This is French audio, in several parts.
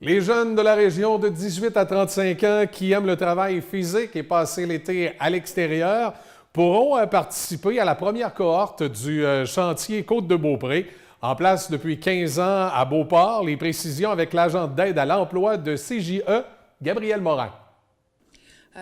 Les jeunes de la région de 18 à 35 ans qui aiment le travail physique et passer l'été à l'extérieur pourront participer à la première cohorte du chantier Côte-de-Beaupré, en place depuis 15 ans à Beauport. Les précisions avec l'agent d'aide à l'emploi de CJE, Gabriel Morin.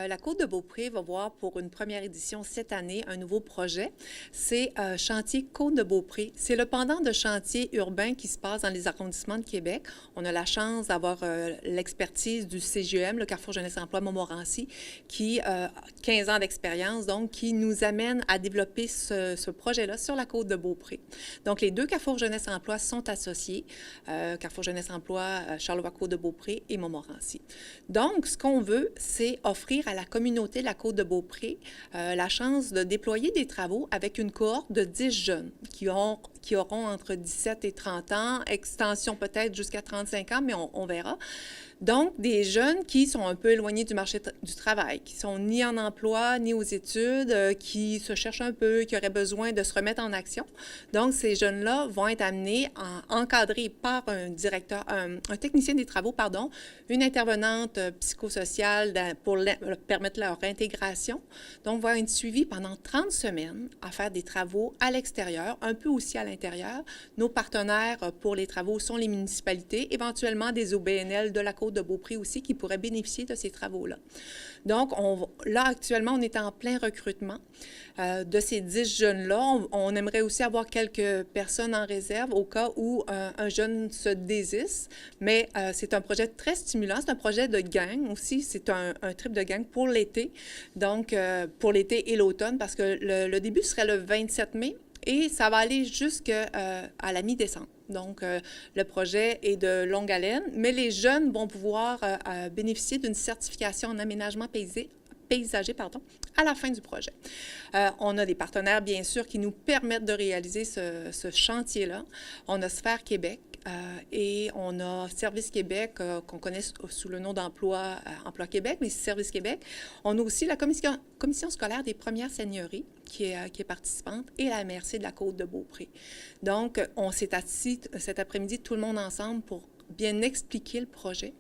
La Côte-de-Beaupré va voir pour une première édition cette année un nouveau projet. C'est Chantier Côte-de-Beaupré. C'est le pendant de chantier urbain qui se passe dans les arrondissements de Québec. On a la chance d'avoir l'expertise du CGEM, le Carrefour Jeunesse Emploi Montmorency, qui a 15 ans d'expérience, donc qui nous amène à développer ce projet-là sur la Côte-de-Beaupré. Donc, les deux Carrefour Jeunesse Emploi sont associés, Carrefour Jeunesse Emploi, Charlevoix-Côte-de-Beaupré et Montmorency. Donc, ce qu'on veut, c'est offrir à la communauté de la Côte-de-Beaupré la chance de déployer des travaux avec une cohorte de 10 jeunes qui auront entre 17 et 30 ans, extension peut-être jusqu'à 35 ans, mais on verra. Donc, des jeunes qui sont un peu éloignés du marché du travail, qui sont ni en emploi, ni aux études, qui se cherchent un peu, qui auraient besoin de se remettre en action. Donc, ces jeunes-là vont être amenés, encadrés par un directeur, un technicien des travaux, pardon, une intervenante psychosociale pour permettre leur intégration. Donc, vont être suivis pendant 30 semaines à faire des travaux à l'extérieur, un peu aussi à l'intérieur. Nos partenaires pour les travaux sont les municipalités, éventuellement des OBNL de la Côte-de-Beaupré aussi qui pourraient bénéficier de ces travaux-là. Donc, là, actuellement, on est en plein recrutement de ces 10 jeunes-là. On aimerait aussi avoir quelques personnes en réserve au cas où un jeune se désiste, mais c'est un projet très stimulant. C'est un projet de gang aussi. C'est un trip de gang pour l'été, donc pour l'été et l'automne, parce que le début serait le 27 mai et ça va aller jusqu'à la mi-décembre. Donc, le projet est de longue haleine, mais les jeunes vont pouvoir bénéficier d'une certification en aménagement paysager à la fin du projet. On a des partenaires, bien sûr, qui nous permettent de réaliser ce chantier-là. On a Sphère Québec et on a Service Québec, qu'on connaît sous le nom d'Emploi Emploi Québec, mais c'est Service Québec. On a aussi la commission scolaire des premières seigneuries qui est participante et la MRC de la Côte-de-Beaupré. Donc, on s'est assis cet après-midi, tout le monde ensemble, pour bien expliquer le projet,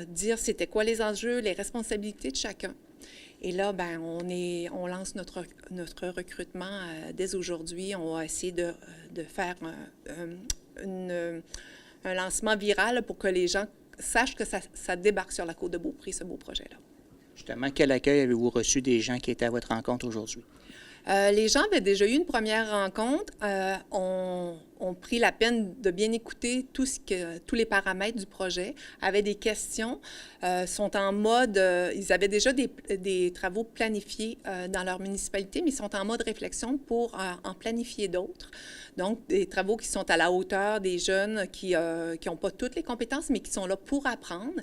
dire c'était quoi les enjeux, les responsabilités de chacun. Et là, ben, on lance notre recrutement dès aujourd'hui. On va essayer de faire un lancement viral pour que les gens sachent que ça débarque sur la Côte-de-Beaupré, ce beau projet-là. Justement, quel accueil avez-vous reçu des gens qui étaient à votre rencontre aujourd'hui? Les gens avaient déjà eu une première rencontre, ont pris la peine de bien écouter tous les paramètres du projet, avaient des questions, sont en mode, ils avaient déjà des travaux planifiés dans leur municipalité, mais ils sont en mode réflexion pour en planifier d'autres. Donc, des travaux qui sont à la hauteur des jeunes qui n'ont pas toutes les compétences, mais qui sont là pour apprendre.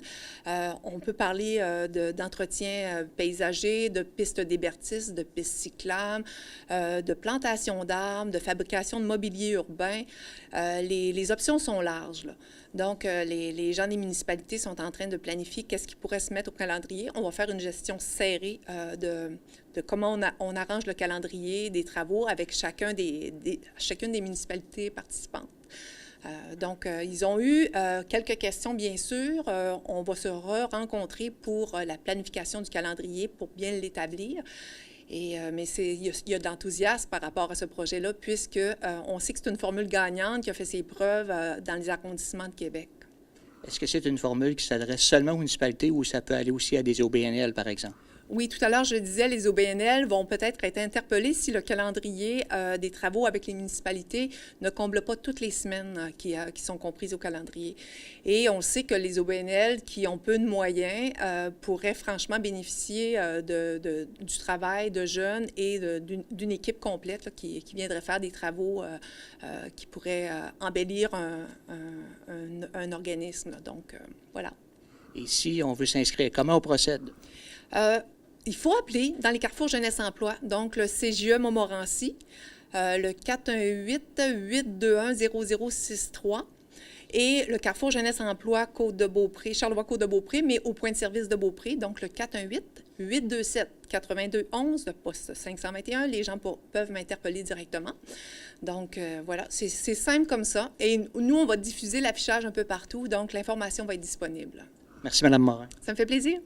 On peut parler d'entretien paysager, de pistes d'hébertisme, de pistes cyclables, de plantation d'arbres, de fabrication de mobilier urbain. Les options sont larges, là. Donc, les gens des municipalités sont en train de planifier qu'est-ce qui pourrait se mettre au calendrier. On va faire une gestion serrée de comment on arrange le calendrier des travaux avec chacune des municipalités participantes. Donc, ils ont eu quelques questions, bien sûr. On va se rencontrer pour la planification du calendrier pour bien l'établir. Mais il y a de l'enthousiasme par rapport à ce projet-là, puisqu'on sait que c'est une formule gagnante qui a fait ses preuves dans les arrondissements de Québec. Est-ce que c'est une formule qui s'adresse seulement aux municipalités ou ça peut aller aussi à des OBNL, par exemple? Oui, tout à l'heure, je disais, les OBNL vont peut-être être interpellés si le calendrier des travaux avec les municipalités ne comble pas toutes les semaines qui sont comprises au calendrier. Et on sait que les OBNL qui ont peu de moyens pourraient franchement bénéficier du travail de jeunes et d'une équipe complète là, qui viendrait faire des travaux qui pourraient embellir un organisme. Donc, voilà. Et si on veut s'inscrire, comment on procède? Il faut appeler dans les Carrefours Jeunesse Emploi, donc le CJE Montmorency, le 418-821-0063. Et le Carrefour Jeunesse Emploi Côte-de-Beaupré, Charlevoix-Côte-de-Beaupré, mais au point de service de Beaupré, donc le 418-827-8211, le poste 521. Les gens peuvent m'interpeller directement. Donc, voilà, c'est simple comme ça. Et nous, on va diffuser l'affichage un peu partout, donc l'information va être disponible. Merci, Mme Morin. Ça me fait plaisir.